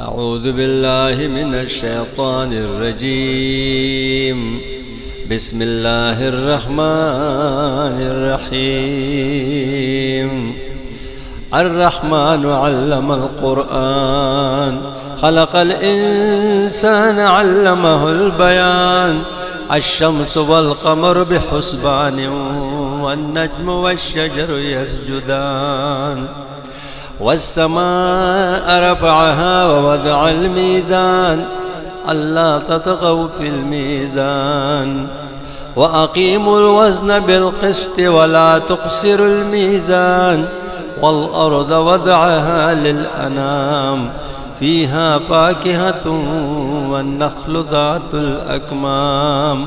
أعوذ بالله من الشيطان الرجيم. بسم الله الرحمن الرحيم. الرحمن علم القرآن، خلق الإنسان علمه البيان. الشمس والقمر بحسبان، والنجم والشجر يسجدان. والسماء رفعها ووضع الميزان، ألا تطغوا في الميزان. وأقيموا الوزن بالقسط ولا تخسروا الميزان. والأرض وضعها للأنام، فيها فاكهة والنخل ذات الأكمام.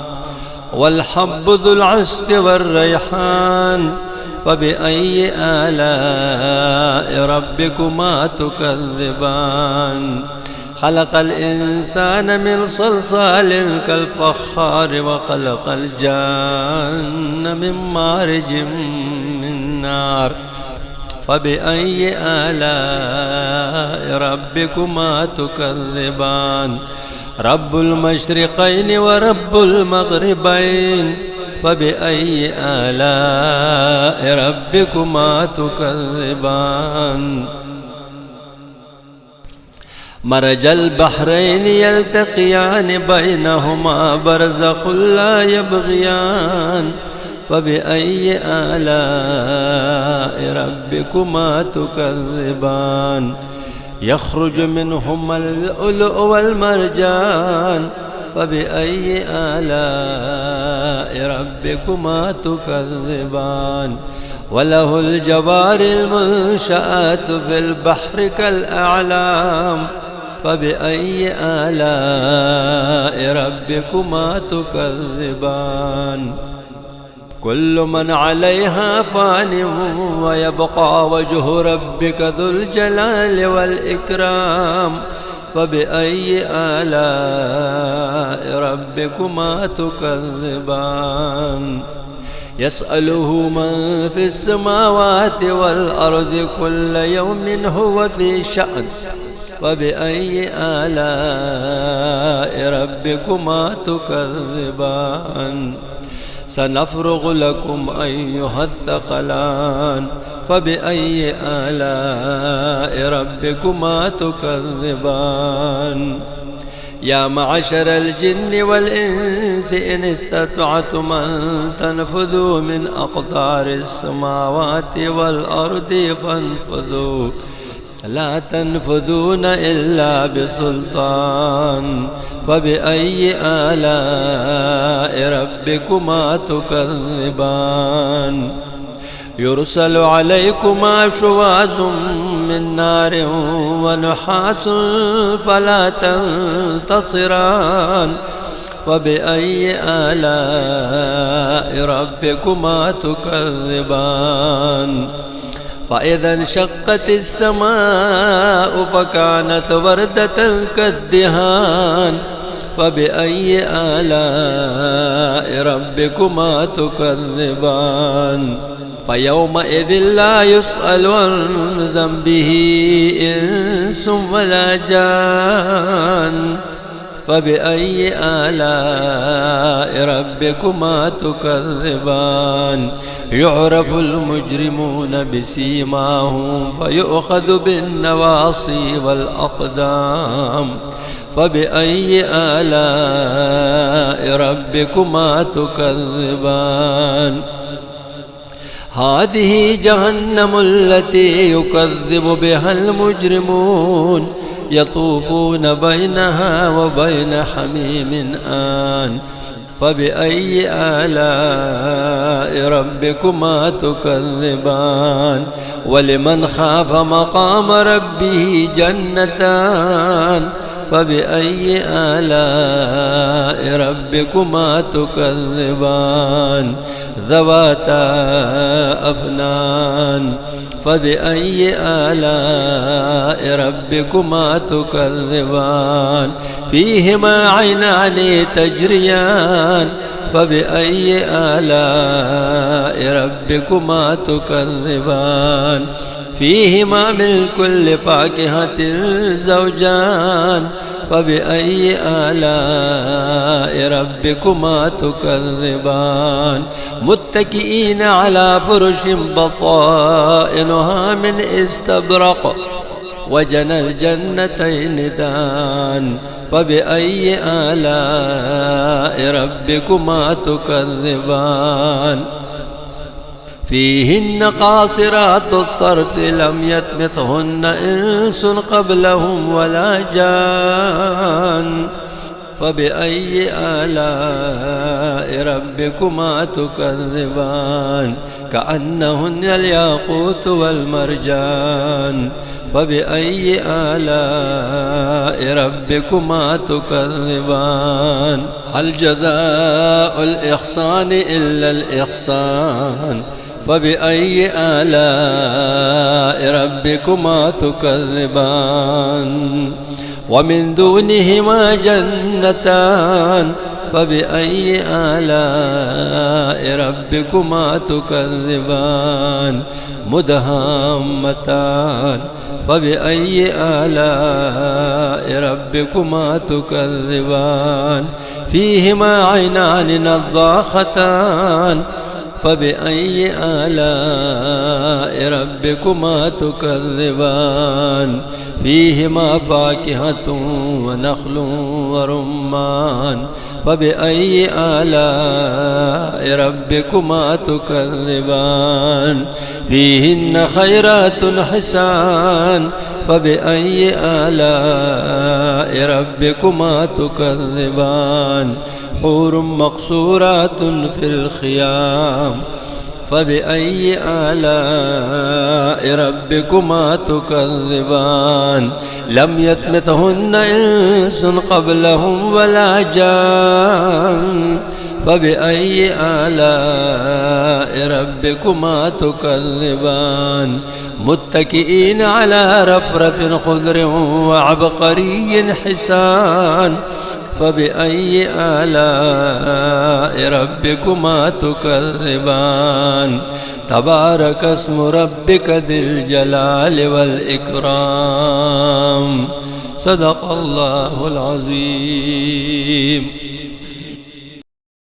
والحب ذو العصف والريحان، فبأي آلاء ربكما تكذبان. خلق الإنسان من صلصال كالفخار، وخلق الجان من مارج من نار. فبأي آلاء ربكما تكذبان. رب المشرقين ورب المغربين، فبأي آلاء ربكما تكذبان. مرج البحرين يلتقيان، بينهما برزخ لا يبغيان. فبأي آلاء ربكما تكذبان. يخرج منهما اللؤلؤ والمرجان، فبأي آلاء ربكما تكذبان. وله الجوار المنشآت في البحر كالأعلام، فبأي آلاء ربكما تكذبان. كل من عليها فان، ويبقى وجه ربك ذو الجلال والإكرام. فبأي آلاء ربكما تكذبان. يسأله من في السماوات والأرض، كل يوم هو في شأن. فبأي آلاء ربكما تكذبان. سنفرغ لكم أيها الثقلان، فبأي آلاء ربكما تكذبان. يا معشر الجن والإنس، إن استطعتم أن تنفذوا من أقطار السماوات والأرض فانفذوا، لا تنفذون إلا بسلطان. فبأي آلاء ربكما تكذبان. يرسل عليكما شواظ من نار ونحاس، فلا تنتصران. فبأي آلاء ربكما تكذبان. فإذا انشقت السماء فكانت وردة كالدهان. فبأي آلاء ربكما تكذبان. فيومئذ لا يسأل عن ذنبه إنس ولا جان. فبأي آلاء ربكما تكذبان. يعرف المجرمون بسيماهم، فيؤخذ بالنواصي والأقدام. فبأي آلاء ربكما تكذبان. هذه جهنم التي يكذب بها المجرمون، يطوفون بينها وبين حميم آن. فبأي آلاء ربكما تكذبان. ولمن خاف مقام ربه جنتان. فبأي آلاء ربكما تكذبان. ذواتا أفنان. فبأي آلاء ربكما تكذبان. فيهما عينان تجريان. فبأي آلاء ربكما تكذبان. فيهما من كل فاكهة زوجان فبأي آلاء ربكما تكذبان متكئين على فرش بطائنها من استبرق وجنى الجنتين دان فبأي آلاء ربكما تكذبان فيهن قاصرات الطرف لم يطمثهن إنس قبلهم ولا جان فبأي آلاء ربكما تكذبان كأنهن الياقوت والمرجان فبأي آلاء ربكما تكذبان هل جزاء الإحسان إلا الإحسان فبأي آلاء ربكما تكذبان ومن دونهما جنتان فبأي آلاء ربكما تكذبان مدهامتان فبأي آلاء ربكما تكذبان فيهما عينان نضاختان فبأي آلاء ربكما تكذبان فيهما فاكهة ونخل ورمان فبأي آلاء ربكما تكذبان فيهن خيرات حسان فبأي آلاء ربكما تكذبان حور مقصورات في الخيام فبأي آلاء ربكما تكذبان لم يطمثهن إنس قبلهم ولا جان فبأي آلاء ربكما تكذبان متكئين على رفرف خضر وعبقري حسان فبأي آلاء ربكما تكذبان تبارك اسم ربك ذي الجلال والإكرام صدق الله العظيم.